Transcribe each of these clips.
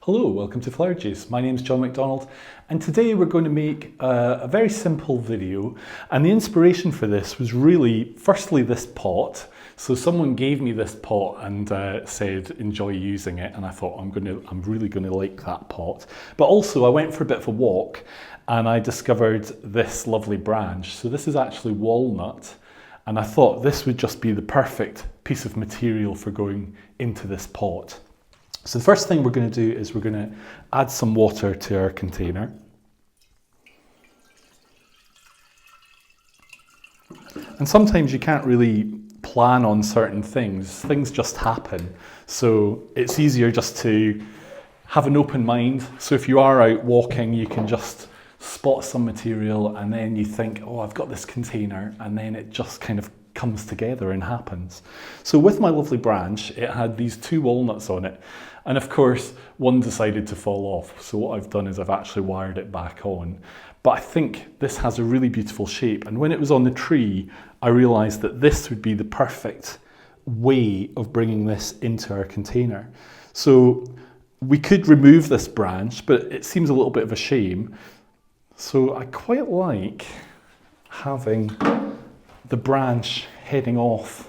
Hello, welcome to Flower Juice. My name is John McDonald, and today we're going to make a very simple video. And the inspiration for this was really, firstly, this pot. So someone gave me this pot and said, enjoy using it. And I thought, I'm really going to like that pot. But also I went for a bit of a walk and I discovered this lovely branch. So this is actually walnut. And I thought this would just be the perfect piece of material for going into this pot. So the first thing we're going to do is we're going to add some water to our container. And sometimes you can't really plan on certain things. Things just happen. So it's easier just to have an open mind. So if you are out walking, you can just spot some material and then you think, oh, I've got this container, and then it just kind of comes together and happens. So with my lovely branch, it had these two walnuts on it. And of course, one decided to fall off. So what I've done is I've actually wired it back on. But I think this has a really beautiful shape. And when it was on the tree, I realized that this would be the perfect way of bringing this into our container. So we could remove this branch, but it seems a little bit of a shame. So I quite like having the branch heading off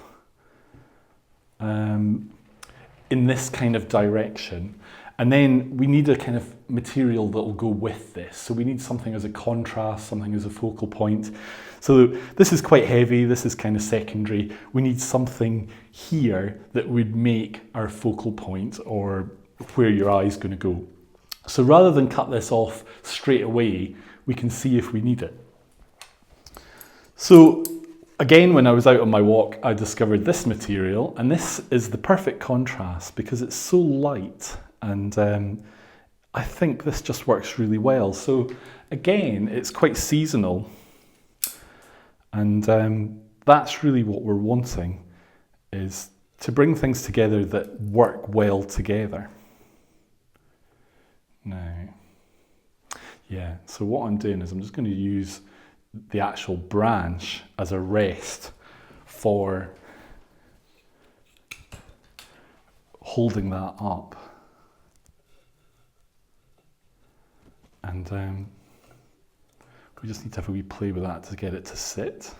in this kind of direction. And then we need a kind of material that will go with this. So we need something as a contrast, something as a focal point. So this is quite heavy, this is kind of secondary. We need something here that would make our focal point, or where your eye is going to go. So rather than cut this off straight away, we can see if we need it. So again, when I was out on my walk, I discovered this material, and this is the perfect contrast because it's so light, and I think this just works really well. So again, it's quite seasonal, and that's really what we're wanting, is to bring things together that work well together. Now, yeah, so what I'm doing is I'm just going to use the actual branch as a rest for holding that up. And we just need to have a wee play with that to get it to sit.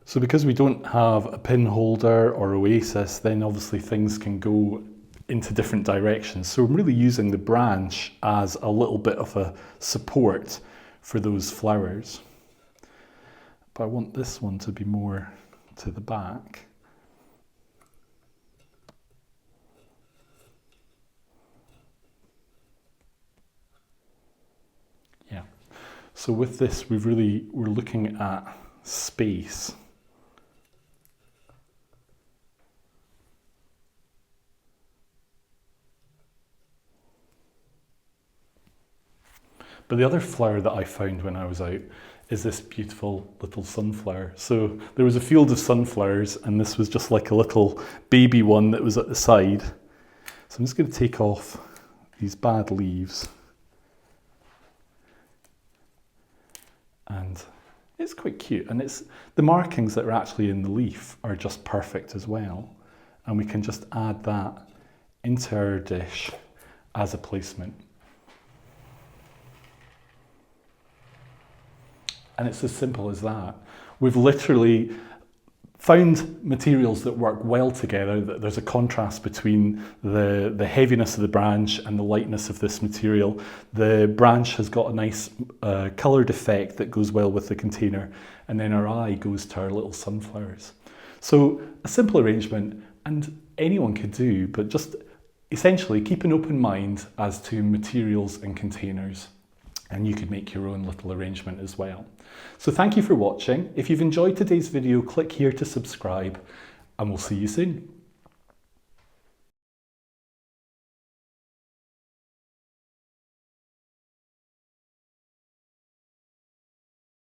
So because we don't have a pin holder or Oasis, then obviously things can go into different directions. So I'm really using the branch as a little bit of a support for those flowers. But I want this one to be more to the back. Yeah. So with this, we're looking at space. But the other flower that I found when I was out is this beautiful little sunflower. So there was a field of sunflowers, and this was just like a little baby one that was at the side. So I'm just going to take off these bad leaves. And it's quite cute. And the markings that are actually in the leaf are just perfect as well. And we can just add that into our dish as a placement. And it's as simple as that. We've literally found materials that work well together, that there's a contrast between the heaviness of the branch and the lightness of this material. The branch has got a nice coloured effect that goes well with the container, and then our eye goes to our little sunflowers. So a simple arrangement, and anyone could do, but just essentially keep an open mind as to materials and containers. And you could make your own little arrangement as well. So thank you for watching. If you've enjoyed today's video, click here to subscribe, and we'll see you soon.